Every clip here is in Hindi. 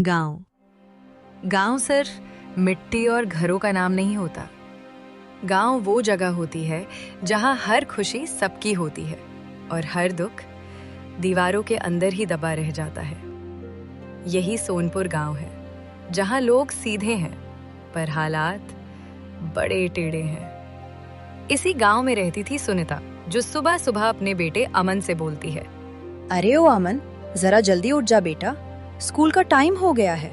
गांव। गांव सिर्फ मिट्टी और घरों का नाम नहीं होता। गांव वो जगह होती है जहां हर खुशी सबकी होती है और हर दुख दीवारों के अंदर ही दबा रह जाता है। यही सोनपुर गांव है, जहां लोग सीधे हैं पर हालात बड़े टेढ़े हैं। इसी गांव में रहती थी सुनीता, जो सुबह सुबह अपने बेटे अमन से बोलती है। अरे ओ अमन, जरा जल्दी उठ जा बेटा, स्कूल का टाइम हो गया है।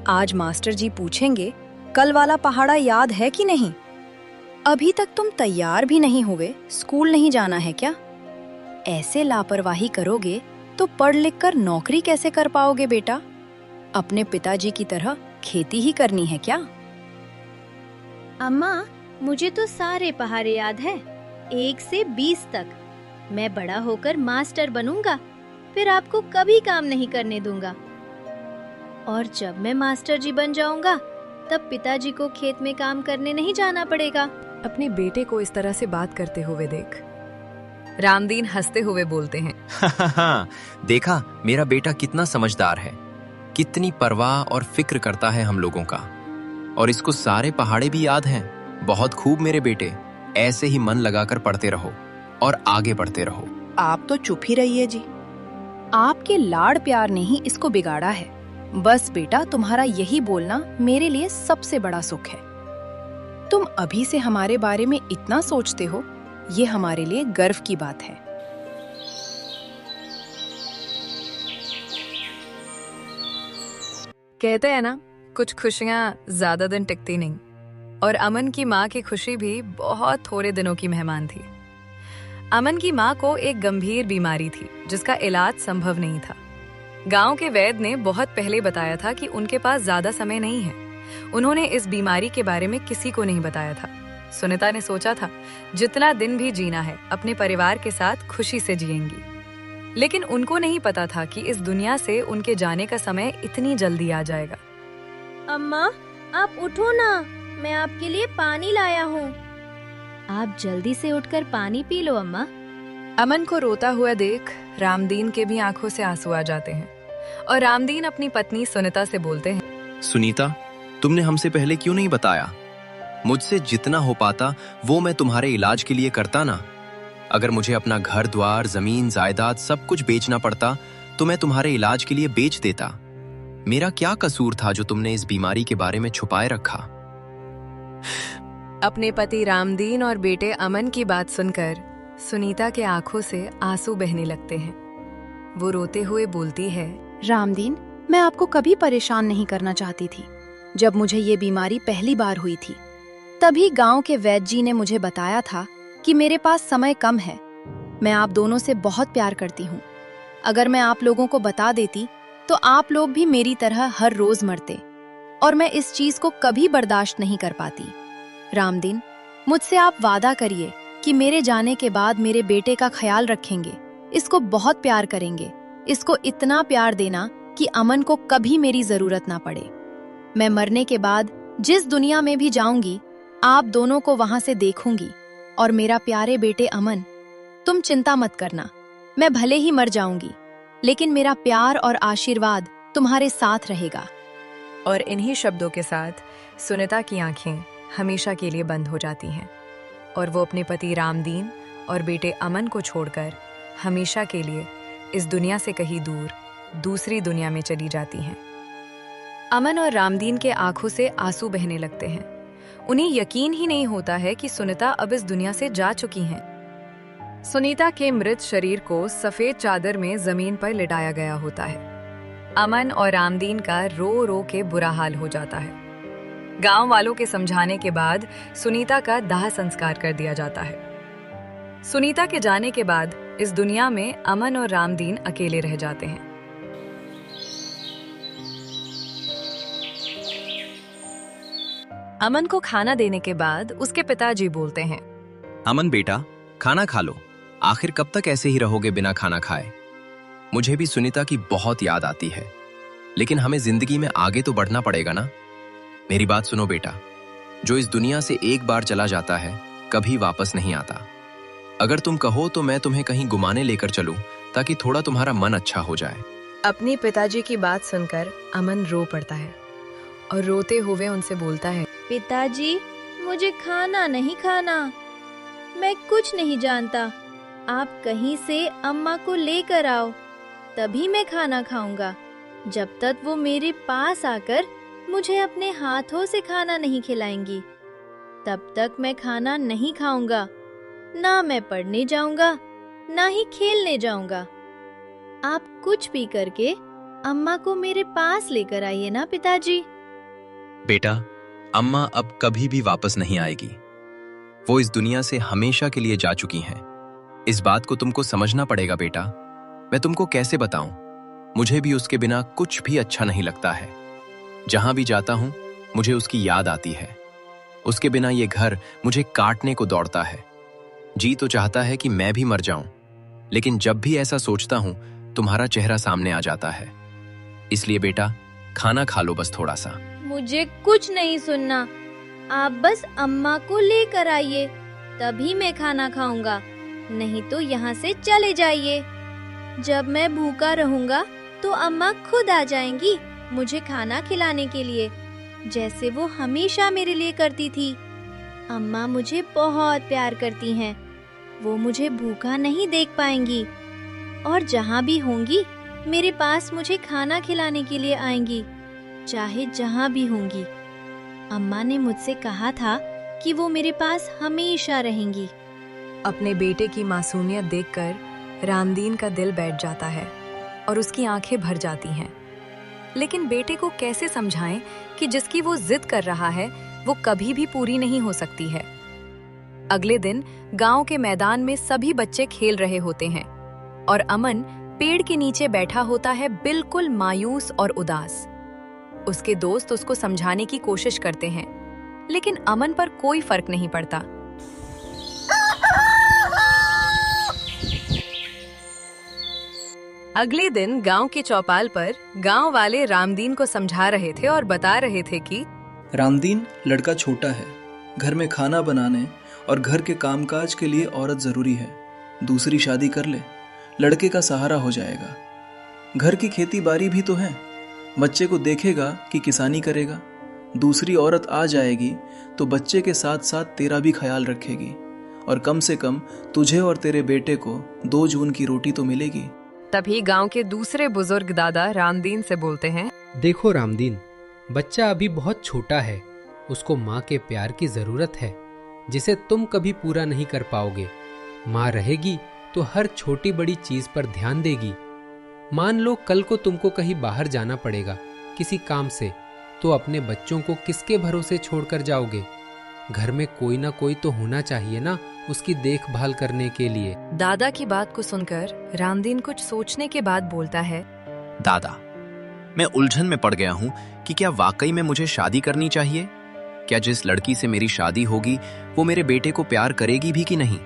आज मास्टर जी पूछेंगे कल वाला पहाड़ा याद है कि नहीं। अभी तक तुम तैयार भी नहीं हुए, स्कूल नहीं जाना है क्या? ऐसे लापरवाही करोगे तो पढ़ लिख कर नौकरी कैसे कर पाओगे बेटा? अपने पिताजी की तरह खेती ही करनी है क्या? अम्मा, मुझे तो सारे पहाड़े याद है, 1 से 20 तक। मैं बड़ा होकर मास्टर बनूंगा, फिर आपको कभी काम नहीं करने दूंगा। और जब मैं मास्टर जी बन जाऊंगा, तब पिताजी को खेत में काम करने नहीं जाना पड़ेगा। अपने बेटे को इस तरह से बात करते हुए देख रामदीन हंसते हुए बोलते हैं। देखा, मेरा बेटा कितना समझदार है, कितनी परवाह और फिक्र करता है हम लोगों का, और इसको सारे पहाड़े भी याद हैं। बहुत खूब मेरे बेटे, ऐसे ही मन लगाकर पढ़ते रहो और आगे बढ़ते रहो। आप तो चुप ही रहिए जी, आपके लाड़ प्यार ने ही इसको बिगाड़ा है। बस बेटा, तुम्हारा यही बोलना मेरे लिए सबसे बड़ा सुख है। तुम अभी से हमारे बारे में इतना सोचते हो, ये हमारे लिए गर्व की बात है। कहते हैं ना, कुछ खुशियां ज्यादा दिन टिकती नहीं, और अमन की माँ की खुशी भी बहुत थोड़े दिनों की मेहमान थी। अमन की माँ को एक गंभीर बीमारी थी जिसका इलाज संभव नहीं था। गांव के वैद्य ने बहुत पहले बताया था कि उनके पास ज्यादा समय नहीं है। उन्होंने इस बीमारी के बारे में किसी को नहीं बताया था। सुनीता ने सोचा था जितना दिन भी जीना है अपने परिवार के साथ खुशी से जिएंगी, लेकिन उनको नहीं पता था कि इस दुनिया से उनके जाने का समय इतनी जल्दी आ जाएगा। अम्मा, आप उठो ना, मैं आपके लिए पानी लाया हूँ। आप जल्दी से उठकर पानी पी लो अम्मा। अमन को रोता हुआ देख रामदीन के भी आंखों से आंसू आ जाते हैं, और रामदीन अपनी पत्नी सुनीता से बोलते हैं। सुनीता, तुमने हमसे पहले क्यों नहीं बताया? मुझसे जितना हो पाता वो मैं तुम्हारे इलाज के लिए करता ना। अगर मुझे अपना घर द्वार, जमीन जायदाद सब कुछ बेचना पड़ता तो मैं तुम्हारे इलाज के लिए बेच देता। मेरा क्या कसूर था जो तुमने इस बीमारी के बारे में छुपाए रखा? अपने पति रामदीन और बेटे अमन की बात सुनकर सुनीता के आंखों से आंसू बहने लगते हैं। वो रोते हुए बोलती है। रामदीन, मैं आपको कभी परेशान नहीं करना चाहती थी। जब मुझे ये बीमारी पहली बार हुई थी, तभी गांव के वैद्य जी ने मुझे बताया था कि मेरे पास समय कम है। मैं आप दोनों से बहुत प्यार करती हूँ। अगर मैं आप लोगों को बता देती तो आप लोग भी मेरी तरह हर रोज मरते, और मैं इस चीज को कभी बर्दाश्त नहीं कर पाती। रामदीन, मुझसे आप वादा करिए कि मेरे जाने के बाद मेरे बेटे का ख्याल रखेंगे, इसको बहुत प्यार करेंगे, इसको इतना प्यार देना कि अमन को कभी मेरी जरूरत ना पड़े। मैं मरने के बाद जिस दुनिया में भी जाऊंगी, आप दोनों को वहां से देखूंगी। और मेरा प्यारे बेटे अमन, तुम चिंता मत करना, मैं भले ही मर जाऊंगी, लेकिन मेरा प्यार और आशीर्वाद तुम्हारे साथ रहेगा। और इन्हीं शब्दों के साथ सुनीता की आंखें हमेशा के लिए बंद हो जाती हैं, और वो अपने पति रामदीन और बेटे अमन को छोड़कर हमेशा के लिए इस दुनिया से कहीं दूर दूसरी दुनिया में चली जाती हैं। अमन और रामदीन के आंखों से आंसू बहने लगते हैं। उन्हें यकीन ही नहीं होता है कि सुनीता अब इस दुनिया से जा चुकी हैं। सुनीता के मृत शरीर को सफेद चादर में जमीन पर लिटाया गया होता है। अमन और रामदीन का रो रो के बुरा हाल हो जाता है। गांव वालों के समझाने के बाद सुनीता का दाह संस्कार कर दिया जाता है। सुनीता के जाने के बाद इस दुनिया में अमन और रामदीन अकेले रह जाते हैं। अमन को खाना देने के बाद उसके पिताजी बोलते हैं। अमन बेटा, खाना खा लो, आखिर कब तक ऐसे ही रहोगे बिना खाना खाए? मुझे भी सुनीता की बहुत याद आती है, लेकिन हमें जिंदगी में आगे तो बढ़ना पड़ेगा ना। मेरी बात सुनो बेटा, जो इस दुनिया से एक बार चला जाता है कभी वापस नहीं आता। अगर तुम कहो तो मैं तुम्हें कहीं घुमाने लेकर चलूं ताकि थोड़ा तुम्हारा मन अच्छा हो जाए। अपने पिताजी की बात सुनकर अमन रो पड़ता है और रोते हुए उनसे बोलता है, पिताजी, मुझे खाना नहीं खाना। मैं कुछ नहीं जानता। आप कहीं से अम्मा को लेकर आओ, तभी मैं खाना खाऊंगा। जब तक वो मेरे पास आकर मुझे अपने हाथों से खाना नहीं खिलाएंगी, तब तक मैं खाना नहीं खाऊंगा। ना मैं पढ़ने जाऊंगा, ना ही खेलने जाऊंगा। आप कुछ भी करके अम्मा को मेरे पास लेकर आइए ना पिताजी। बेटा, अम्मा अब कभी भी वापस नहीं आएगी। वो इस दुनिया से हमेशा के लिए जा चुकी हैं। इस बात को तुमको समझना पड़ेगा बेटा। मैं तुमको कैसे बताऊं? मुझे भी उसके बिना कुछ भी अच्छा नहीं लगता है। जहां भी जाता हूं, मुझे उसकी याद आती है। उसके बिना ये घर मुझे काटने को दौड़ता है। जी तो चाहता है कि मैं भी मर जाऊं, लेकिन जब भी ऐसा सोचता हूं, तुम्हारा चेहरा सामने आ जाता है। इसलिए बेटा, खाना खा लो बस थोड़ा सा। मुझे कुछ नहीं सुनना। आप बस अम्मा को लेकर आइए, तभी मैं खाना खाऊंगा। नहीं तो यहाँ से चले जाइए। जब मैं भूखा रहूंगा तो अम्मा खुद आ जाएंगी मुझे खाना खिलाने के लिए, जैसे वो हमेशा मेरे लिए करती थी। अम्मा मुझे बहुत प्यार करती हैं। वो मुझे भूखा नहीं देख पाएंगी और जहाँ भी होंगी मेरे पास मुझे खाना खिलाने के लिए आएंगी, चाहे जहाँ भी होंगी। अम्मा ने मुझसे कहा था कि वो मेरे पास हमेशा रहेंगी। अपने बेटे की मासूमियत देखकर रामदीन का दिल बैठ जाता है और उसकी आंखें भर जाती हैं। लेकिन बेटे को कैसे समझाएं कि जिसकी वो जिद कर रहा है वो कभी भी पूरी नहीं हो सकती है। अगले दिन गांव के मैदान में सभी बच्चे खेल रहे होते हैं और अमन पेड़ के नीचे बैठा होता है, बिल्कुल मायूस और उदास। उसके दोस्त उसको समझाने की कोशिश करते हैं, लेकिन अमन पर कोई फर्क नहीं पड़ता। अगले दिन गांव के चौपाल पर गांव वाले रामदीन को समझा रहे थे और बता रहे थे कि रामदीन, लड़का छोटा है, घर में खाना बनाने और घर के कामकाज के लिए औरत जरूरी है। दूसरी शादी कर ले, लड़के का सहारा हो जाएगा। घर की खेती बाड़ी भी तो है, बच्चे को देखेगा कि किसानी करेगा। दूसरी औरत आ जाएगी तो बच्चे के साथ साथ तेरा भी ख्याल रखेगी और कम से कम तुझे और तेरे बेटे को 2 जून की रोटी तो मिलेगी। तभी गांव के दूसरे बुजुर्ग दादा रामदीन से बोलते हैं, देखो रामदीन, बच्चा अभी बहुत छोटा है। उसको माँ के प्यार की जरूरत है, जिसे तुम कभी पूरा नहीं कर पाओगे। माँ रहेगी तो हर छोटी बड़ी चीज पर ध्यान देगी। मान लो कल को तुमको कहीं बाहर जाना पड़ेगा किसी काम से, तो अपने बच्चों को किसके भरोसे छोड़कर जाओगे? घर में कोई ना कोई तो होना चाहिए ना उसकी देखभाल करने के लिए। दादा की बात को सुनकर रामदीन कुछ सोचने के बाद बोलता है, दादा, मैं उलझन में पड़ गया हूं कि क्या वाकई में मुझे शादी करनी चाहिए? क्या जिस लड़की से मेरी शादी होगी वो मेरे बेटे को प्यार करेगी भी कि नहीं?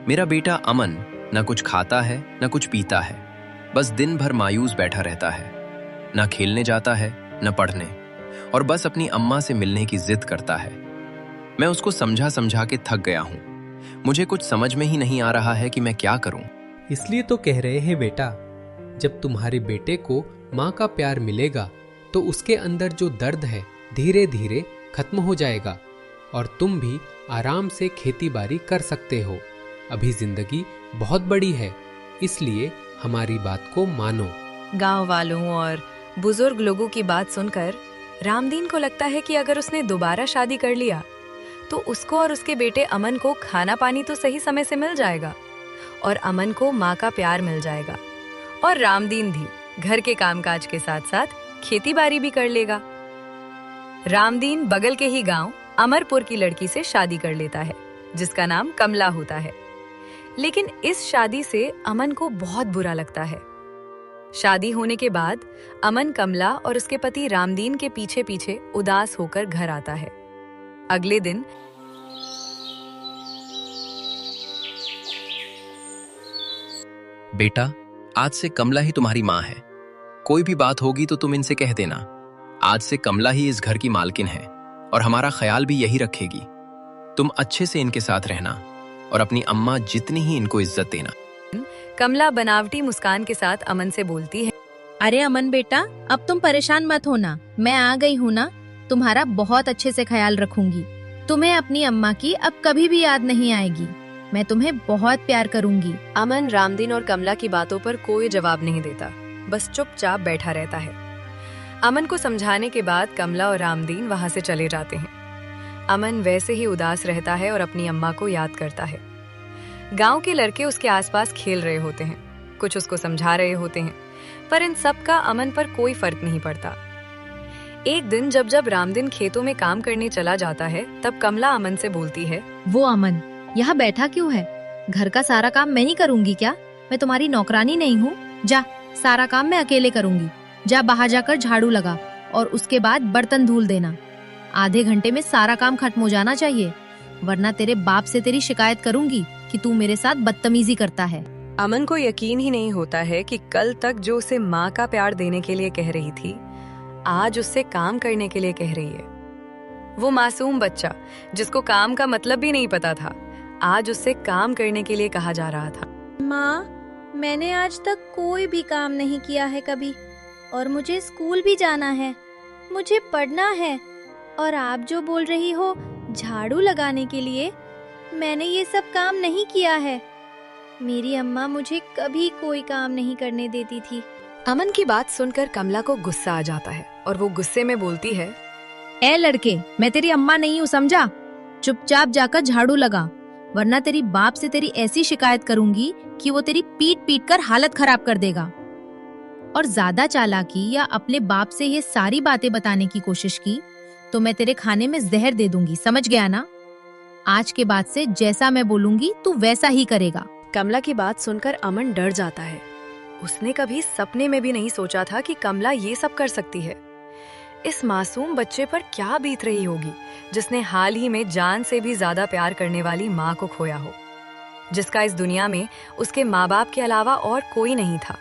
मेरा बेटा अमन न कुछ खाता है न कुछ पीता है, बस दिन भर मायूस बैठा रहता है। न खेलने जाता है न पढ़ने, और बस अपनी अम्मा से मिलने की जिद करता है। मैं उसको समझा समझा के थक गया हूं। मुझे कुछ समझ में ही नहीं आ रहा है कि मैं क्या करूं। इसलिए तो कह रहे हैं बेटा, जब तुम्हारे बेटे को माँ का प्यार मिलेगा तो उसके अंदर जो दर्द है धीरे धीरे खत्म हो जाएगा और तुम भी आराम से खेती बाड़ी कर सकते हो। अभी जिंदगी बहुत बड़ी है, इसलिए हमारी बात को मानो। गांव वालों और बुजुर्ग लोगों की बात सुनकर रामदीन को लगता है कि अगर उसने दोबारा शादी कर लिया तो उसको और उसके बेटे अमन को खाना पानी तो सही समय से मिल जाएगा और अमन को माँ का प्यार मिल जाएगा, और रामदीन भी घर के कामकाज के साथ साथ खेती बाड़ी भी कर लेगा। रामदीन बगल के ही गांव अमरपुर की लड़की से शादी कर लेता है, जिसका नाम कमला होता है। लेकिन इस शादी से अमन को बहुत बुरा लगता है। शादी होने के बाद अमन कमला और उसके पति रामदीन के पीछे पीछे उदास होकर घर आता है। अगले दिन बेटा, आज से कमला ही तुम्हारी माँ है। कोई भी बात होगी तो तुम इनसे कह देना। आज से कमला ही इस घर की मालकिन है और हमारा ख्याल भी यही रखेगी। तुम अच्छे से इनके साथ रहना और अपनी अम्मा जितनी ही इनको इज्जत देना। कमला बनावटी मुस्कान के साथ अमन से बोलती है, अरे अमन बेटा, अब तुम परेशान मत होना, मैं आ गई हूँ ना, तुम्हारा बहुत अच्छे से ख्याल रखूंगी। तुम्हें अपनी अम्मा की अब कभी भी याद नहीं आएगी। मैं तुम्हें बहुत प्यार करूंगी। अमन रामदीन और कमला की बातों पर कोई जवाब नहीं देता, बस चुपचाप बैठा रहता है। अमन को समझाने के बाद कमला और रामदीन वहां से चले जाते हैं। अमन वैसे ही उदास रहता है और अपनी अम्मा को याद करता है। गांव के लड़के उसके आसपास खेल रहे होते हैं, कुछ उसको समझा रहे होते हैं, पर इन सब का अमन पर कोई फर्क नहीं पड़ता। एक दिन जब जब रामदीन खेतों में काम करने चला जाता है, तब कमला अमन से बोलती है, वो अमन यहाँ बैठा क्यों है? घर का सारा काम मैं ही करूंगी क्या? मैं तुम्हारी नौकरानी नहीं हूँ। जा, सारा काम मैं अकेले करूंगी। जा बाहर जाकर झाड़ू लगा और उसके बाद बर्तन धुल देना। आधे घंटे में सारा काम खत्म हो जाना चाहिए, वरना तेरे बाप से तेरी शिकायत करूंगी कि तू मेरे साथ बदतमीजी करता है। अमन को यकीन ही नहीं होता है कि कल तक जो उसे माँ का प्यार देने के लिए कह रही थी, आज उससे काम करने के लिए कह रही है। वो मासूम बच्चा जिसको काम का मतलब भी नहीं पता था, आज उससे काम करने के लिए कहा जा रहा था। माँ, मैंने आज तक कोई भी काम नहीं किया है कभी, और मुझे स्कूल भी जाना है, मुझे पढ़ना है, और आप जो बोल रही हो झाड़ू लगाने के लिए, मैंने ये सब काम नहीं किया है। मेरी अम्मा मुझे कभी कोई काम नहीं करने देती थी। अमन की बात सुनकर कमला को गुस्सा आ जाता है और वो गुस्से में बोलती है, ए लड़के, मैं तेरी अम्मा नहीं हूँ, समझा? चुपचाप जाकर झाड़ू लगा, वरना तेरी बाप से तेरी ऐसी शिकायत करूंगी कि वो तेरी पीट पीट कर हालत खराब कर देगा। और ज्यादा चालाकी या अपने बाप से ये सारी बातें बताने की कोशिश की तो मैं तेरे खाने में जहर दे दूंगी, समझ गया ना? आज के बाद से जैसा मैं बोलूंगी तू वैसा ही करेगा। कमला की बात सुनकर अमन डर जाता है। उसने कभी सपने में भी नहीं सोचा था कि कमला ये सब कर सकती है। इस मासूम बच्चे पर क्या बीत रही होगी जिसने हाल ही में जान से भी ज्यादा प्यार करने वाली माँ को खोया हो, जिसका इस दुनिया में उसके माँ बाप के अलावा और कोई नहीं था।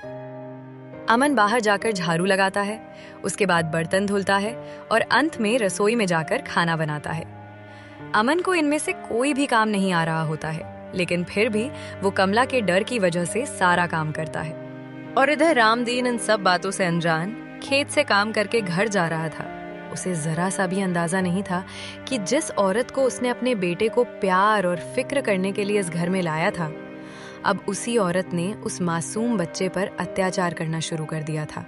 अमन बाहर जाकर झाड़ू लगाता है, उसके बाद बर्तन धुलता है और अंत में रसोई में जाकर खाना बनाता है। अमन को इनमें से कोई भी काम नहीं आ रहा होता है, लेकिन फिर भी वो कमला के डर की वजह से सारा काम करता है। और इधर रामदीन इन सब बातों से अनजान खेत से काम करके घर जा रहा था। उसे जरा सा भी अंदाजा नहीं था कि जिस औरत को उसने अपने बेटे को प्यार और फिक्र करने के लिए इस घर में लाया था, अब उसी औरत ने उस मासूम बच्चे पर अत्याचार करना शुरू कर दिया था।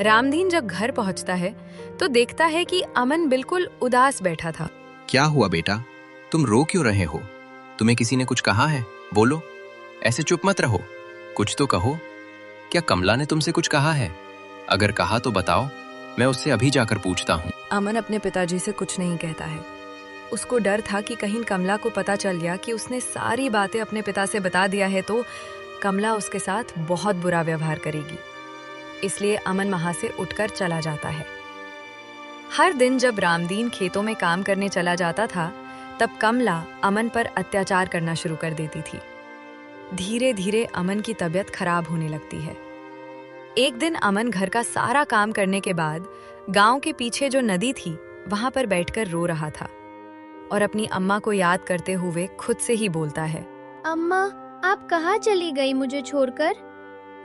रामदीन जब घर पहुंचता है तो देखता है कि अमन बिल्कुल उदास बैठा था। क्या हुआ बेटा, तुम रो क्यों रहे हो? तुम्हें किसी ने कुछ कहा है? बोलो, ऐसे चुप मत रहो, कुछ तो कहो। क्या कमला ने तुमसे कुछ कहा है? अगर कहा तो बताओ, मैं उससे अभी जाकर पूछता हूँ। अमन अपने पिताजी से कुछ नहीं कहता है। उसको डर था कि कहीं कमला को पता चल गया कि उसने सारी बातें अपने पिता से बता दिया है तो कमला उसके साथ बहुत बुरा व्यवहार करेगी। इसलिए अमन वहां से उठकर चला जाता है। हर दिन जब रामदीन खेतों में काम करने चला जाता था, तब कमला अमन पर अत्याचार करना शुरू कर देती थी। धीरे धीरे अमन की तबीयत खराब होने लगती है। एक दिन अमन घर का सारा काम करने के बाद गांव के पीछे जो नदी थी वहां पर बैठकर रो रहा था और अपनी अम्मा को याद करते हुए खुद से ही बोलता है, अम्मा, आप कहाँ चली गई मुझे छोड़कर?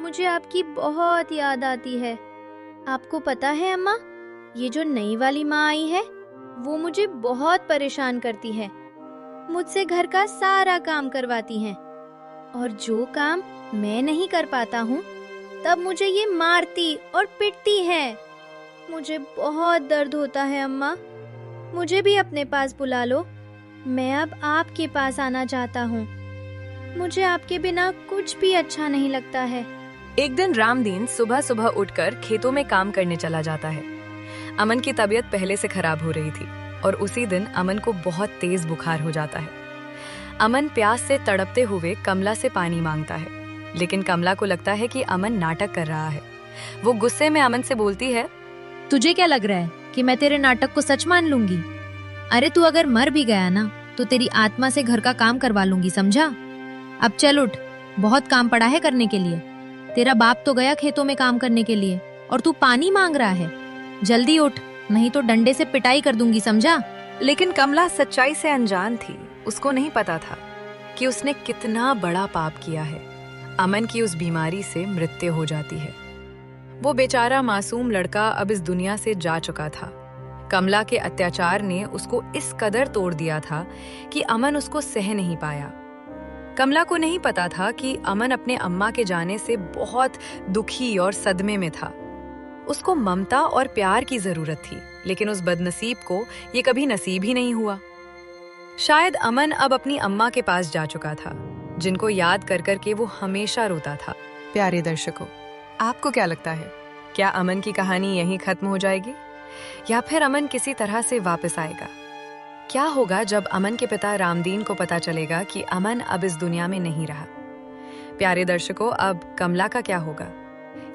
मुझे आपकी बहुत याद आती है। आपको पता है अम्मा, ये जो नई वाली माँ आई है वो मुझे बहुत परेशान करती है। मुझसे घर का सारा काम करवाती हैं और जो काम मैं नहीं कर पाता हूँ तब मुझे ये मारती और पिटती है। मुझे बहुत दर्द होता है अम्मा, मुझे भी अपने पास बुला लो। मैं अब आपके पास आना चाहता हूँ। मुझे आपके बिना कुछ भी अच्छा नहीं लगता है। एक दिन रामदीन सुबह सुबह उठकर खेतों में काम करने चला जाता है। अमन की तबीयत पहले से खराब हो रही थी और उसी दिन अमन को बहुत तेज बुखार हो जाता है। अमन प्यास से तड़पते हुए कमला से पानी मांगता है, लेकिन कमला को लगता है कि अमन नाटक कर रहा है। वो गुस्से में अमन से बोलती है, तुझे क्या लग रहा है कि मैं तेरे नाटक को सच मान लूंगी? अरे तू अगर मर भी गया ना तो तेरी आत्मा से घर का काम करवा लूंगी, समझा? अब चल उठ, बहुत काम पड़ा है करने के लिए। तेरा बाप तो गया खेतों में काम करने के लिए और तू पानी मांग रहा है। जल्दी उठ, नहीं तो डंडे से पिटाई कर दूंगी, समझा? लेकिन कमला सच्चाई से अनजान थी। उसको नहीं पता था कि उसने कितना बड़ा पाप किया है। अमन की उस बीमारी से मृत्यु हो जाती है। वो बेचारा मासूम लड़का अब इस दुनिया से जा चुका था। कमला के अत्याचार ने उसको इस कदर तोड़ दिया था कि अमन उसको सह नहीं पाया। कमला को नहीं पता था कि अमन अपने अम्मा के जाने से बहुत दुखी और सदमे में था। उसको ममता और प्यार की जरूरत थी, लेकिन उस बदनसीब को ये कभी नसीब ही नहीं हुआ। शायद अमन अब अपनी अम्मा के पास जा चुका था, जिनको याद कर कर के वो हमेशा रोता था। प्यारे दर्शकों, आपको क्या लगता है, क्या अमन की कहानी यहीं खत्म हो जाएगी या फिर अमन किसी तरह से वापस आएगा? क्या होगा जब अमन के पिता रामदीन को पता चलेगा कि अमन अब इस दुनिया में नहीं रहा? प्यारे दर्शकों, अब कमला का क्या होगा?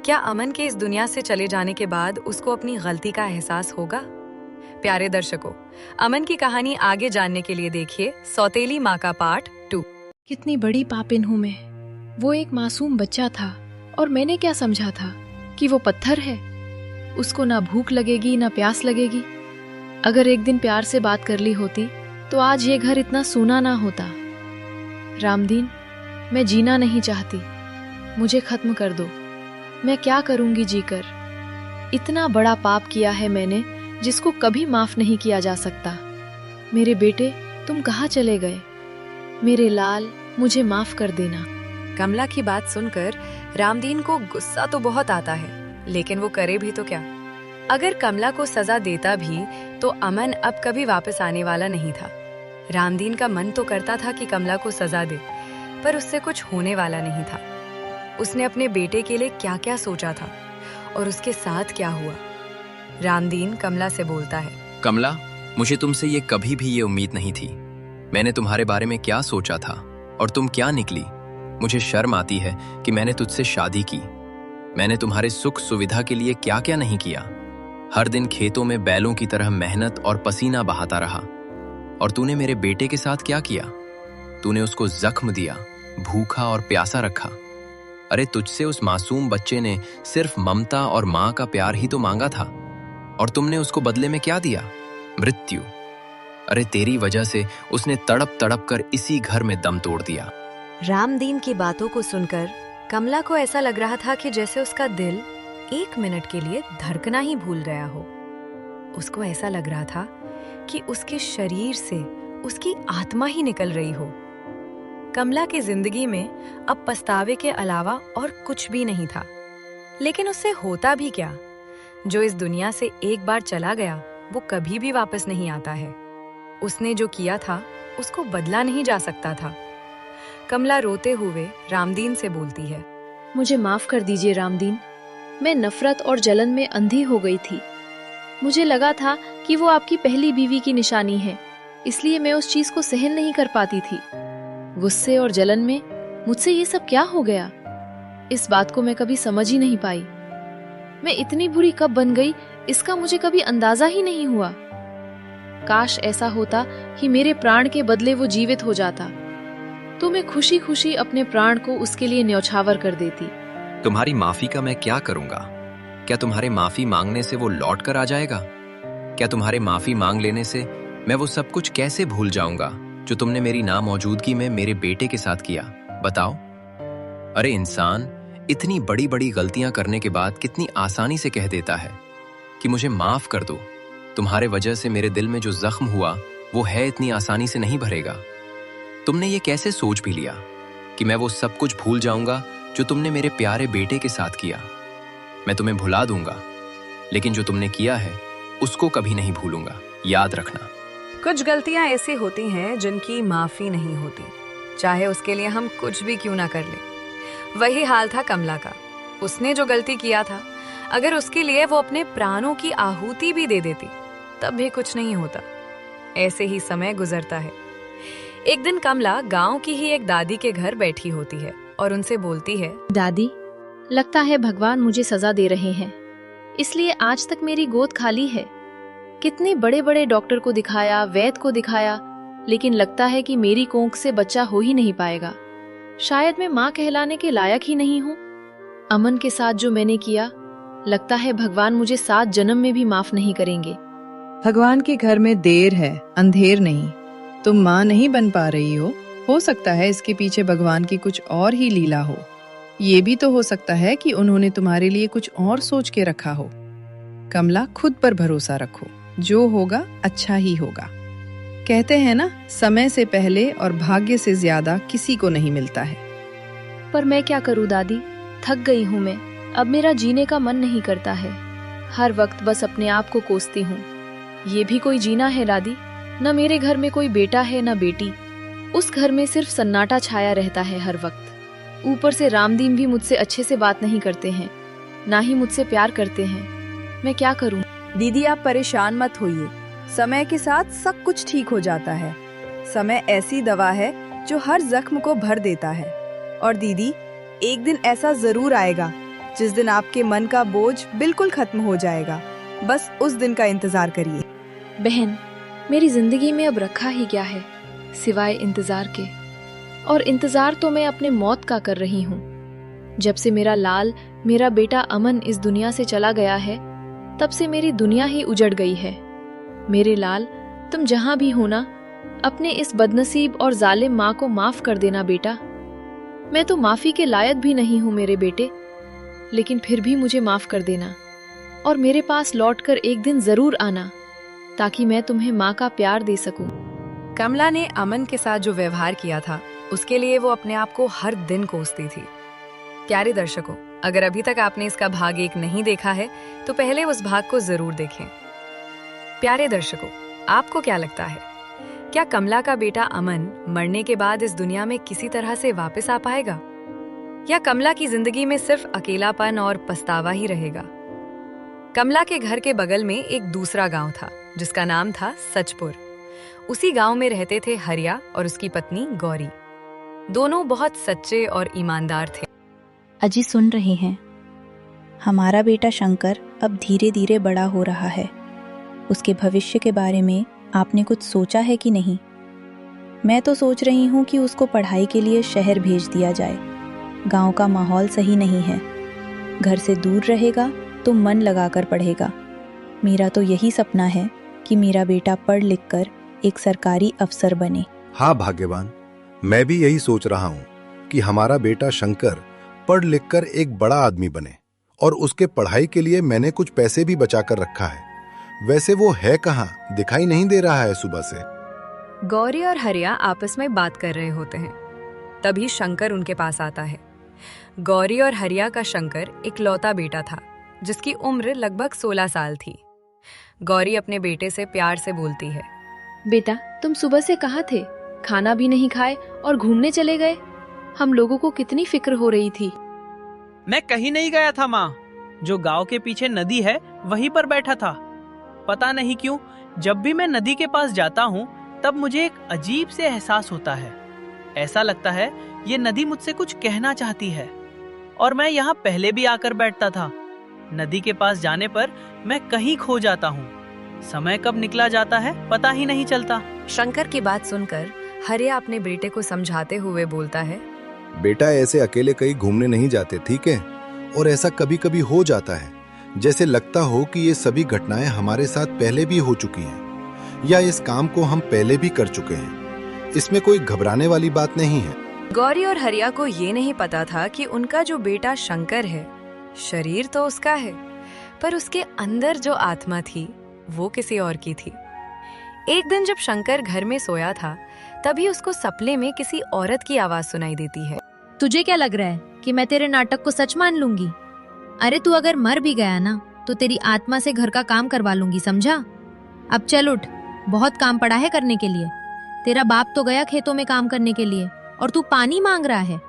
क्या अमन के इस दुनिया से चले जाने के बाद उसको अपनी गलती का एहसास होगा? प्यारे दर्शकों, अमन की कहानी आगे जानने के लिए देखिए सौतेली माँ का पार्ट 2। कितनी बड़ी पापिन हूँ मैं। वो एक मासूम बच्चा था और मैंने क्या समझा था कि वो पत्थर है, उसको ना भूख लगेगी ना प्यास लगेगी। अगर एक दिन प्यार से बात कर ली होती तो आज ये घर इतना सूना ना होता। रामदीन, मैं जीना नहीं चाहती, मुझे खत्म कर दो। मैं क्या करूंगी जीकर? इतना बड़ा पाप किया है मैंने जिसको कभी माफ नहीं किया जा सकता। मेरे बेटे, तुम कहाँ चले गए? मेरे लाल, मुझे माफ कर देना। कमला की बात सुनकर रामदीन को गुस्सा तो बहुत आता है, लेकिन वो करे भी तो क्या? अगर कमला को सजा देता भी तो अमन अब कभी वापस आने वाला नहीं था। रामदीन का मन तो करता था कि कमला को सजा दे, पर उससे कुछ होने वाला नहीं था। उसने अपने बेटे के लिए क्या क्या सोचा था और उसके साथ क्या हुआ। रामदीन कमला से बोलता है, कमला, मुझे तुमसे ये कभी भी ये उम्मीद नहीं थी। मैंने तुम्हारे बारे में क्या सोचा था और तुम क्या निकली। मुझे शर्म आती है कि मैंने तुझसे शादी की। मैंने तुम्हारे सुख सुविधा के लिए क्या क्या नहीं किया। हर दिन खेतों में बैलों की तरह मेहनत और पसीना बहाता रहा। और तूने मेरे बेटे के साथ क्या किया? तूने उसको जख्म दिया, भूखा और प्यासा रखा। अरे तुझसे उस मासूम बच्चे ने सिर्फ ममता और माँ का प्यार ही तो मांगा था, और तुमने उसको बदले में क्या दिया? मृत्यु। अरे तेरी वजह से उसने तड़प तड़प कर इसी घर में दम तोड़ दिया। रामदीन की बातों को सुनकर कमला को ऐसा लग रहा था कि जैसे उसका दिल 1 मिनट के लिए धड़कना ही भूल गया हो। उसको ऐसा लग रहा था कि उसके शरीर से उसकी आत्मा ही निकल रही हो। कमला की जिंदगी में अब पछतावे के अलावा और कुछ भी नहीं था। लेकिन उससे होता भी क्या? जो इस दुनिया से एक बार चला गया वो कभी भी वापस नहीं आता है। उसने जो किया था उसको बदला नहीं जा सकता था। कमला रोते हुए रामदीन से बोलती है, मुझे माफ कर दीजिए रामदीन। मैं नफरत और जलन में अंधी हो गई थी। मुझे लगा था कि वो आपकी पहली बीवी की निशानी है, इसलिए मैं उस चीज को सहन नहीं कर पाती थी। गुस्से और जलन में मुझसे ये सब क्या हो गया? इस बात को मैं कभी समझ ही नहीं पाई। मैं इतनी बुरी कब बन गई, इसका मुझे कभी अंदाजा ही नहीं हुआ। काश ऐसा होता कि मेरे प्राण के बदले वो जीवित हो जाता, तो मैं खुशी खुशी अपने प्राण को उसके लिए न्यौछावर कर देती। तुम्हारी माफी का मैं क्या करूंगा? क्या तुम्हारे माफी मांगने से वो लौट कर आ जाएगा? क्या तुम्हारे माफी मांग लेने से मैं वो सब कुछ कैसे भूल जाऊंगा जो तुमने मेरी नामौजूदगी में मेरे बेटे के साथ किया? बताओ। अरे इंसान इतनी बड़ी बड़ी गलतियां करने के बाद कितनी आसानी से कह देता है कि मुझे माफ कर दो। तुम्हारे वजह से मेरे दिल में जो जख्म हुआ वो है इतनी आसानी से नहीं भरेगा। तुमने ये कैसे सोच भी लिया कि मैं वो सब कुछ भूल जाऊंगा जो तुमने मेरे प्यारे बेटे के साथ किया? मैं तुम्हें भुला दूंगा, लेकिन जो तुमने किया है उसको कभी नहीं भूलूंगा, याद रखना। कुछ गलतियां ऐसी होती हैं जिनकी माफी नहीं होती, चाहे उसके लिए हम कुछ भी क्यों ना कर ले। वही हाल था कमला का। उसने जो गलती किया था, अगर उसके लिए वो अपने प्राणों की आहुति भी दे देती तब भी कुछ नहीं होता। ऐसे ही समय गुजरता है। एक दिन कमला गांव की ही एक दादी के घर बैठी होती है और उनसे बोलती है, दादी, लगता है भगवान मुझे सजा दे रहे हैं, इसलिए आज तक मेरी गोद खाली है। कितने बड़े बड़े डॉक्टर को दिखाया, वैद्य को दिखाया, लेकिन लगता है कि मेरी कोंख से बच्चा हो ही नहीं पाएगा। शायद मैं माँ कहलाने के लायक ही नहीं हूँ। अमन के साथ जो मैंने किया, लगता है भगवान मुझे 7 जन्म में भी माफ नहीं करेंगे। भगवान के घर में देर है, अंधेर नहीं। तुम माँ नहीं बन पा रही हो सकता है इसके पीछे भगवान की कुछ और ही लीला हो। ये भी तो हो सकता है कि उन्होंने तुम्हारे लिए कुछ और सोच के रखा हो। कमला, खुद पर भरोसा रखो, जो होगा अच्छा ही होगा। कहते हैं ना, समय से पहले और भाग्य से ज्यादा किसी को नहीं मिलता है। पर मैं क्या करूं दादी, थक गई हूं मैं। अब मेरा जीने का मन नहीं करता है। हर वक्त बस अपने आप को कोसती हूँ। ये भी कोई जीना है दादी? न मेरे घर में कोई बेटा है न बेटी। उस घर में सिर्फ सन्नाटा छाया रहता है हर वक्त। ऊपर से रामदीन भी मुझसे अच्छे से बात नहीं करते हैं, ना ही मुझसे प्यार करते हैं। मैं क्या करूं? दीदी, आप परेशान मत होइए। समय के साथ सब कुछ ठीक हो जाता है। समय ऐसी दवा है जो हर जख्म को भर देता है। और दीदी, एक दिन ऐसा जरूर आएगा जिस दिन आपके मन का बोझ बिल्कुल खत्म हो जाएगा। बस उस दिन का इंतजार करिए। बहन, मेरी जिंदगी में अब रखा ही क्या है सिवाय इंतजार के? और इंतजार तो मैं अपने मौत का कर रही हूँ। जब से मेरा लाल, मेरा बेटा अमन इस दुनिया से चला गया है, तब से मेरी दुनिया ही उजड़ गई है। मेरे लाल, तुम जहाँ भी हो ना, अपने इस बदनसीब और जालिम माँ को माफ कर देना बेटा। मैं तो माफी के लायक भी नहीं हूँ मेरे बेटे, लेकिन फिर भी मुझे माफ कर देना और मेरे पास लौटकर एक दिन जरूर आना, ताकि मैं तुम्हें माँ का प्यार दे सकूं। कमला ने अमन के साथ जो व्यवहार किया था, उसके लिए वो अपने आप को हर दिन कोसती थी। प्यारे दर्शकों, अगर अभी तक आपने इसका भाग 1 नहीं देखा है, तो पहले उस भाग को जरूर देखें। प्यारे दर्शकों, आपको क्या लगता है, क्या कमला का बेटा अमन मरने के बाद इस दुनिया में किसी तरह से वापस आ पाएगा, या कमला की जिंदगी में सिर्फ अकेलापन और पछतावा ही रहेगा? कमला के घर के बगल में एक दूसरा गांव था जिसका नाम था सचपुर। उसी गांव में रहते थे हरिया और उसकी पत्नी गौरी। दोनों बहुत सच्चे और ईमानदार थे। अजी सुन रहे हैं? हमारा बेटा शंकर अब धीरे धीरे बड़ा हो रहा है। उसके भविष्य के बारे में आपने कुछ सोचा है कि नहीं? मैं तो सोच रही हूँ कि उसको पढ़ाई के लिए शहर भेज दिया जाए। गांव का माहौल सही नहीं है। घर से दूर रहेगा तो मन लगाकर पढ़ेगा। मेरा तो यही सपना है कि मेरा बेटा पढ़ लिख कर एक सरकारी अफसर बने। हाँ भाग्यवान, मैं भी यही सोच रहा हूँ कि हमारा बेटा शंकर पढ़ लिख कर एक बड़ा आदमी बने। और उसके पढ़ाई के लिए मैंने कुछ पैसे भी बचा कर रखा है। वैसे वो है कहाँ, दिखाई नहीं दे रहा है सुबह से। गौरी और हरिया आपस में बात कर रहे होते हैं। तभी शंकर उनके पास आता है। गौरी और हरिया का शंकर इकलौता बेटा था जिसकी उम्र लगभग 16 साल थी। गौरी अपने बेटे से प्यार से बोलती है, बेटा, तुम सुबह से कहाँ थे? खाना भी नहीं खाए और घूमने चले गए। हम लोगों को कितनी फिक्र हो रही थी। मैं कहीं नहीं गया था माँ। जो गांव के पीछे नदी है वहीं पर बैठा था। पता नहीं क्यों जब भी मैं नदी के पास जाता हूँ तब मुझे एक अजीब से एहसास होता है। ऐसा लगता है ये नदी मुझसे कुछ कहना चाहती है। और मैं यहाँ पहले भी आकर बैठता था। नदी के पास जाने पर मैं कहीं खो जाता हूँ। समय कब निकला जाता है पता ही नहीं चलता। शंकर की बात सुनकर हरिया अपने बेटे को समझाते हुए बोलता है, बेटा, ऐसे अकेले कहीं घूमने नहीं जाते, ठीक है? और ऐसा कभी कभी हो जाता है, जैसे लगता हो कि ये सभी घटनाएं हमारे साथ पहले भी हो चुकी हैं, या इस काम को हम पहले भी कर चुके हैं। इसमें कोई घबराने वाली बात नहीं है। गौरी और हरिया को ये नहीं पता था कि उनका जो बेटा शंकर है, शरीर तो उसका है, पर उसके अंदर जो आत्मा थी वो किसी और की थी। एक दिन जब शंकर घर में सोया था, तभी उसको सपने में किसी औरत की आवाज सुनाई देती है। तुझे क्या लग रहा है कि मैं तेरे नाटक को सच मान लूंगी? अरे तू अगर मर भी गया ना तो तेरी आत्मा से घर का काम करवा लूंगी, समझा? अब चल उठ, बहुत काम पड़ा है करने के लिए। तेरा बाप तो गया खेतों में काम करने के लिए और तू पानी मांग रहा है।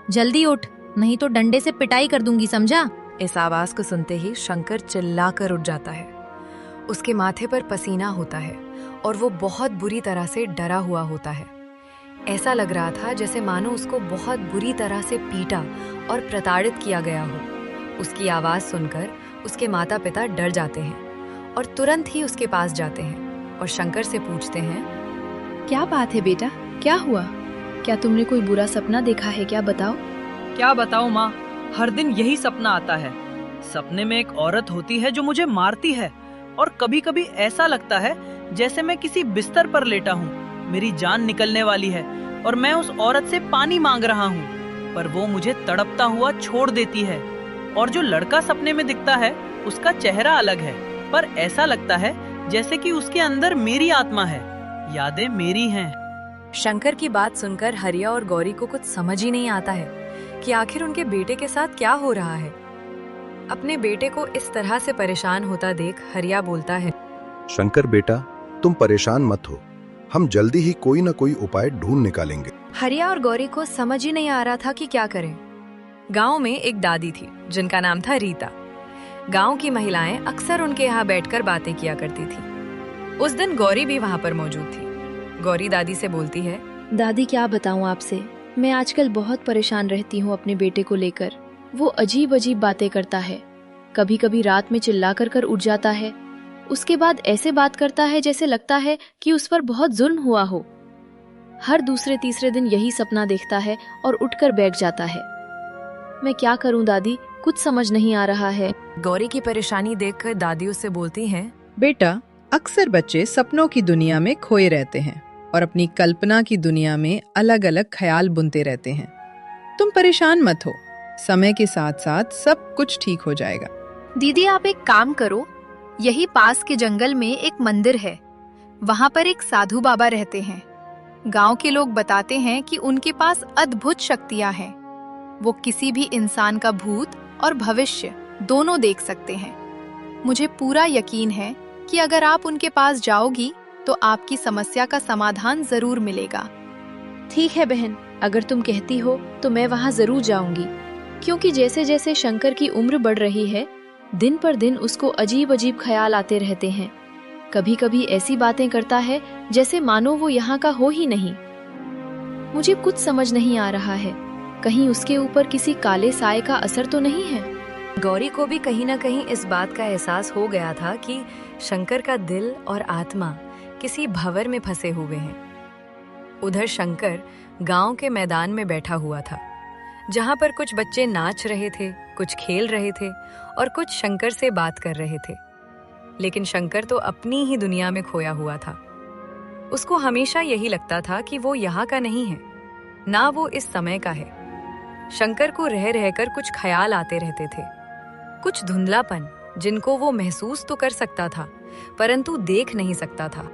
जल्दी उठ, नहीं तो डंडे से पिटाई कर दूंगी, समझा? इस आवाज को सुनते ही शंकर चिल्लाकर उठ जाता है। उसके माथे पर पसीना होता है और वो बहुत बुरी तरह से डरा हुआ होता है। ऐसा लग रहा था जैसे मानो उसको बहुत बुरी तरह से पीटा और प्रताड़ित किया गया हो। उसकी आवाज सुनकर उसके माता पिता डर जाते हैं और तुरंत ही उसके पास जाते हैं और शंकर से पूछते हैं, क्या बात है बेटा, क्या हुआ? क्या तुमने कोई बुरा सपना देखा है क्या? बताओ। क्या बताऊं माँ, हर दिन यही सपना आता है। सपने में एक औरत होती है जो मुझे मारती है और कभी कभी ऐसा लगता है जैसे मैं किसी बिस्तर पर लेटा हूँ, मेरी जान निकलने वाली है और मैं उस औरत से पानी मांग रहा हूँ। पर वो मुझे तड़पता हुआ छोड़ देती है। और जो लड़का सपने में दिखता है उसका चेहरा अलग है, पर ऐसा लगता है जैसे कि उसके अंदर मेरी आत्मा है, यादें मेरी हैं। शंकर की बात सुनकर हरिया और गौरी को कुछ समझ ही नहीं आता है कि आखिर उनके बेटे के साथ क्या हो रहा है। अपने बेटे को इस तरह से परेशान होता देख हरिया बोलता है, शंकर बेटा, तुम परेशान मत हो, हम जल्दी ही कोई न कोई उपाय ढूंढ निकालेंगे। हरिया और गौरी को समझ ही नहीं आ रहा था कि क्या करें। गांव में एक दादी थी जिनका नाम था रीता। गांव की महिलाएं अक्सर उनके यहाँ बैठकर बातें किया करती थी। उस दिन गौरी भी वहाँ पर मौजूद थी। गौरी दादी से बोलती है, दादी क्या बताऊं आपसे, मैं आजकल बहुत परेशान रहती हूँ अपने बेटे को लेकर। वो अजीब अजीब बातें करता है, कभी कभी रात में चिल्ला कर उठ जाता है। उसके बाद ऐसे बात करता है जैसे लगता है कि उस पर बहुत जुल्म हुआ हो। हर दूसरे तीसरे दिन यही सपना देखता है और उठकर बैठ जाता है। मैं क्या करूं दादी, कुछ समझ नहीं आ रहा है। गौरी की परेशानी देखकर दादी उससे बोलती हैं, बेटा, अक्सर बच्चे सपनों की दुनिया में खोए रहते हैं और अपनी कल्पना की दुनिया में अलग अलग ख्याल बुनते रहते हैं। तुम परेशान मत हो, समय के साथ साथ सब कुछ ठीक हो जाएगा। दीदी आप एक काम करो, यही पास के जंगल में एक मंदिर है, वहाँ पर एक साधु बाबा रहते हैं। गांव के लोग बताते हैं कि उनके पास अद्भुत शक्तियां हैं। वो किसी भी इंसान का भूत और भविष्य दोनों देख सकते हैं। मुझे पूरा यकीन है कि अगर आप उनके पास जाओगी तो आपकी समस्या का समाधान जरूर मिलेगा। ठीक है बहन, अगर तुम कहती हो तो मैं वहाँ जरूर जाऊंगी, क्योंकि जैसे जैसे शंकर की उम्र बढ़ रही है, दिन पर दिन उसको अजीब अजीब ख्याल आते रहते हैं। कभी कभी ऐसी बातें करता है जैसे मानो वो यहाँ का हो ही नहीं। मुझे कुछ समझ नहीं आ रहा है, कहीं उसके ऊपर किसी काले साए का असर तो नहीं है। गौरी को भी कहीं न कहीं इस बात का एहसास हो गया था कि शंकर का दिल और आत्मा किसी भंवर में फंसे हुए हैं। उधर शंकर गांव के मैदान में बैठा हुआ था, जहां पर कुछ बच्चे नाच रहे थे, कुछ खेल रहे थे और कुछ शंकर से बात कर रहे थे। लेकिन शंकर तो अपनी ही दुनिया में खोया हुआ था। उसको हमेशा यही लगता था कि वो यहाँ का नहीं है, ना वो इस समय का है। शंकर को रह रहकर कुछ ख्याल आते रहते थे, कुछ धुंधलापन जिनको वो महसूस तो कर सकता था परंतु देख नहीं सकता था।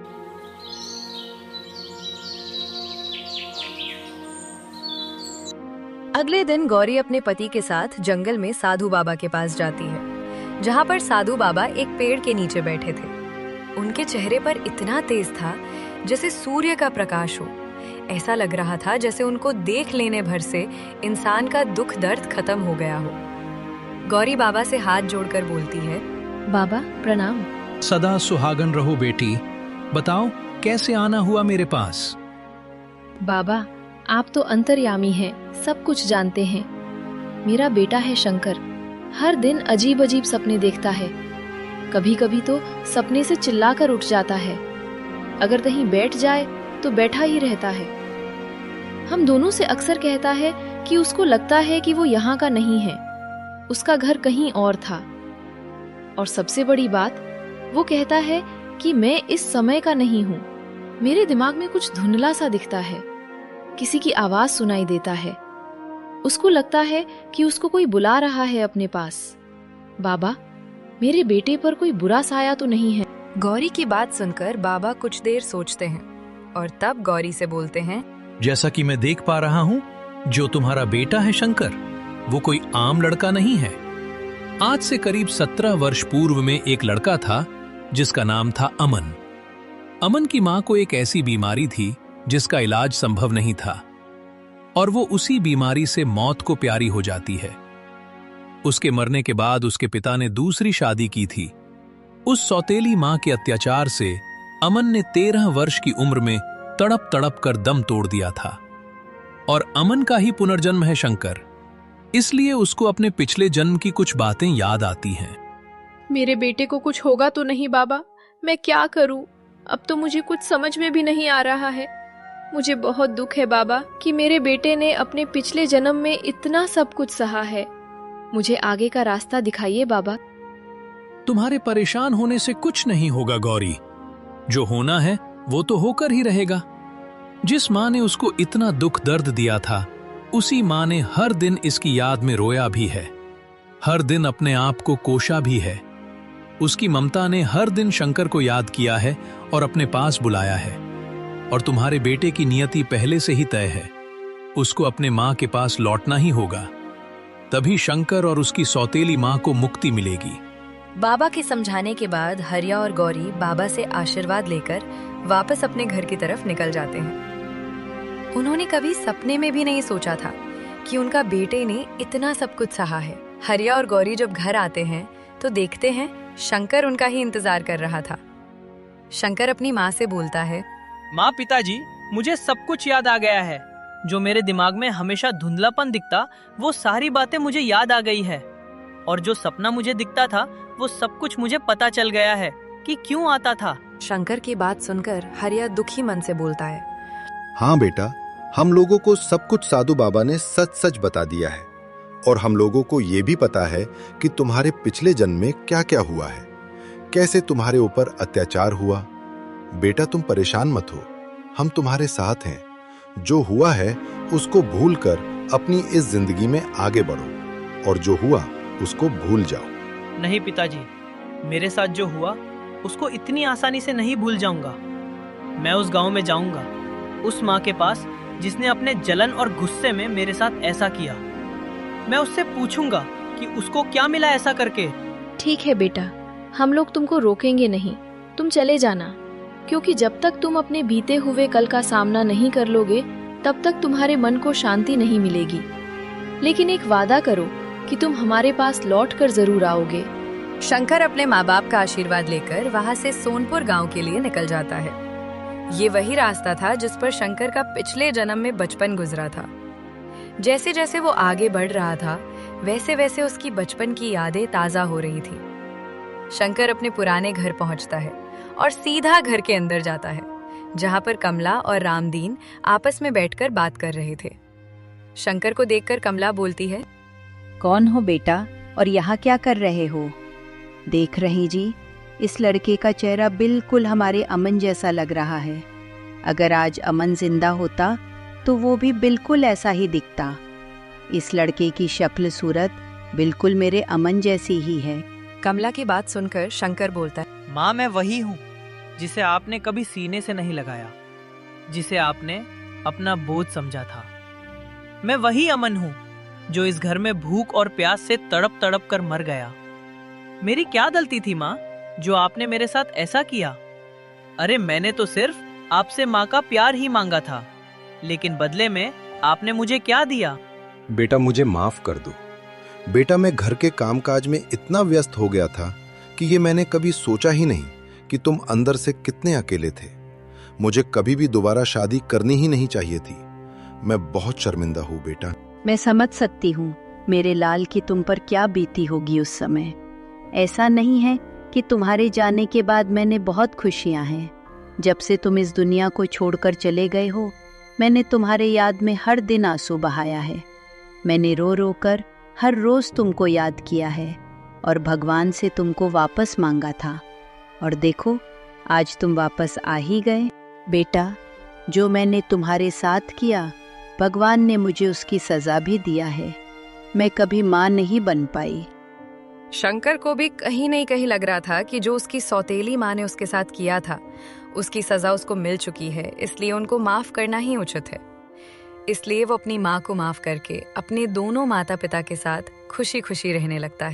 अगले दिन गौरी अपने पति के साथ जंगल में साधु बाबा के पास जाती है, जहाँ पर साधु बाबा एक पेड़ के नीचे बैठे थे। उनके चेहरे पर इतना तेज था जैसे सूर्य का प्रकाश हो। ऐसा लग रहा था जैसे उनको देख लेने भर से इंसान का दुख दर्द खत्म हो गया हो। गौरी बाबा से हाथ जोड़कर बोलती है, बाबा प्रणाम। सदा सुहागन रहो बेटी, बताओ कैसे आना हुआ मेरे पास। बाबा आप तो अंतर्यामी हैं, सब कुछ जानते हैं। मेरा बेटा है शंकर, हर दिन अजीब अजीब सपने देखता है। कभी कभी तो सपने से चिल्लाकर उठ जाता है, अगर कहीं बैठ जाए तो बैठा ही रहता है। हम दोनों से अक्सर कहता है कि उसको लगता है कि वो यहाँ का नहीं है, उसका घर कहीं और था। और सबसे बड़ी बात, वो कहता है कि मैं इस समय का नहीं हूँ। मेरे दिमाग में कुछ धुंधला सा दिखता है, किसी की आवाज सुनाई देता है। उसको लगता है कि उसको कोई बुला रहा है अपने पास। बाबा, मेरे बेटे पर कोई बुरा साया तो नहीं है? गौरी की बात सुनकर बाबा कुछ देर सोचते हैं और तब गौरी से बोलते हैं, जैसा कि मैं देख पा रहा हूँ, जो तुम्हारा बेटा है शंकर, वो कोई आम लड़का नहीं है। आज से करीब 17 वर्ष पूर्व में एक लड़का था जिसका नाम था अमन। अमन की मां को एक ऐसी बीमारी थी जिसका इलाज संभव नहीं था और वो उसी बीमारी से मौत को प्यारी हो जाती है। उसके मरने के बाद उसके पिता ने दूसरी शादी की थी। उस सौतेली मां के अत्याचार से अमन ने 13 वर्ष की उम्र में तड़प तड़प कर दम तोड़ दिया था। और अमन का ही पुनर्जन्म है शंकर, इसलिए उसको अपने पिछले जन्म की कुछ बातें याद आती हैं। मेरे बेटे को कुछ होगा तो नहीं बाबा? मैं क्या करूं? अब तो मुझे कुछ समझ में भी नहीं आ रहा है। मुझे बहुत दुख है बाबा कि मेरे बेटे ने अपने पिछले जन्म में इतना सब कुछ सहा है। मुझे आगे का रास्ता दिखाइए बाबा। तुम्हारे परेशान होने से कुछ नहीं होगा गौरी, जो होना है वो तो होकर ही रहेगा। जिस मां ने उसको इतना दुख दर्द दिया था, उसी माँ ने हर दिन इसकी याद में रोया भी है, हर दिन अपने आप को कोसा भी है। उसकी ममता ने हर दिन शंकर को याद किया है और अपने पास बुलाया है। और तुम्हारे बेटे की नियति पहले से ही तय है, उसको अपने माँ के पास लौटना ही होगा, तभी शंकर और उसकी सौतेली माँ को मुक्ति मिलेगी। बाबा के समझाने के बाद हरिया और गौरी बाबा से आशीर्वाद लेकर वापस अपने घर की तरफ निकल जाते हैं। उन्होंने कभी सपने में भी नहीं सोचा था कि उनका बेटे ने इतना सब कुछ सहा है। हरिया और गौरी जब घर आते हैं तो देखते हैं शंकर उनका ही इंतजार कर रहा था। शंकर अपनी माँ से बोलता है, माँ, पिताजी, मुझे सब कुछ याद आ गया है। जो मेरे दिमाग में हमेशा धुंधलापन दिखता, वो सारी बातें मुझे याद आ गई है। और जो सपना मुझे दिखता था, वो सब कुछ मुझे पता चल गया है कि क्यों आता था। शंकर की बात सुनकर हरिया दुखी मन से बोलता है, हाँ बेटा, हम लोगों को सब कुछ साधु बाबा ने सच सच बता दिया है। और हम लोगों को ये भी पता है कि तुम्हारे पिछले जन्म में क्या क्या हुआ है, कैसे तुम्हारे ऊपर अत्याचार हुआ। बेटा, तुम परेशान मत हो, हम तुम्हारे साथ हैं। जो हुआ है उसको भूलकर अपनी इस जिंदगी में आगे बढ़ो, और जो हुआ उसको भूल जाओ। नहीं पिताजी, मेरे साथ जो हुआ उसको इतनी आसानी से नहीं भूल जाऊंगा। मैं उस गांव में जाऊंगा, उस माँ के पास जिसने अपने जलन और गुस्से में मेरे साथ ऐसा किया। मैं उससे पूछूंगा कि उसको क्या मिला ऐसा करके। ठीक है बेटा, हम लोग तुमको रोकेंगे नहीं, तुम चले जाना, क्योंकि जब तक तुम अपने बीते हुए कल का सामना नहीं कर लोगे तब तक तुम्हारे मन को शांति नहीं मिलेगी। लेकिन एक वादा करो कि तुम हमारे पास लौट कर जरूर आओगे। शंकर अपने माँ बाप का आशीर्वाद लेकर वहाँ से सोनपुर गांव के लिए निकल जाता है। ये वही रास्ता था जिस पर शंकर का पिछले जन्म में बचपन गुजरा था। जैसे जैसे वो आगे बढ़ रहा था, वैसे वैसे उसकी बचपन की यादें ताजा हो रही थी। शंकर अपने पुराने घर पहुंचता है और सीधा घर के अंदर जाता है, जहां पर कमला और रामदीन आपस में बैठकर बात कर रहे थे। शंकर को देखकर कमला बोलती है, कौन हो बेटा और यहाँ क्या कर रहे हो? देख रही जी, इस लड़के का चेहरा बिल्कुल हमारे अमन जैसा लग रहा है। अगर आज अमन जिंदा होता तो वो भी बिल्कुल ऐसा ही दिखता। इस लड़के की शक्ल सूरत बिल्कुल मेरे अमन जैसी ही है। कमला की बात सुनकर शंकर बोलता है, माँ, मैं वही हूँ जिसे आपने कभी सीने से नहीं लगाया, जिसे आपने अपना बोझ समझा था। मैं वही अमन हूँ जो इस घर में भूख और प्यास से तड़प तड़प कर मर गया। मेरी क्या गलती थी माँ, जो आपने मेरे साथ ऐसा किया? अरे मैंने तो सिर्फ आपसे माँ का प्यार ही मांगा था, लेकिन बदले में आपने मुझे क्या दिया? बेटा, मुझे माफ कर दो। बेटा, मैं घर के कामकाज में इतना व्यस्त हो गया था कि ये मैंने कभी सोचा ही नहीं कि तुम अंदर से कितने अकेले थे। मुझे कभी भी दोबारा शादी करनी ही नहीं चाहिए थी। मैं बहुत शर्मिंदा हूँ बेटा। मैं समझ सकती हूँ मेरे लाल की तुम पर क्या बीती होगी उस समय। ऐसा नहीं है कि तुम्हारे जाने के बाद मैंने बहुत खुशियाँ हैं। जब से तुम इस दुनिया को छोड़कर चले गए हो, मैंने तुम्हारे याद में हर दिन आंसू बहाया है। मैंने रो रो कर हर रोज तुमको याद किया है और भगवान से तुमको वापस मांगा था। और देखो, आज तुम वापस आ ही गए। बेटा, जो मैंने तुम्हारे साथ किया, भगवान ने मुझे उसकी सजा भी दिया है। मैं कभी माँ नहीं बन पाई। शंकर को भी कहीं नहीं कहीं लग रहा था कि जो उसकी सौतेली माँ ने उसके साथ किया था, उसकी सजा उसको मिल चुकी है, इसलिए उनको माफ करना ही उचित है। इसलिए वो अपनी माँ को माफ करके अपने दोनों माता पिता के साथ खुशी खुशी रहने लगता है।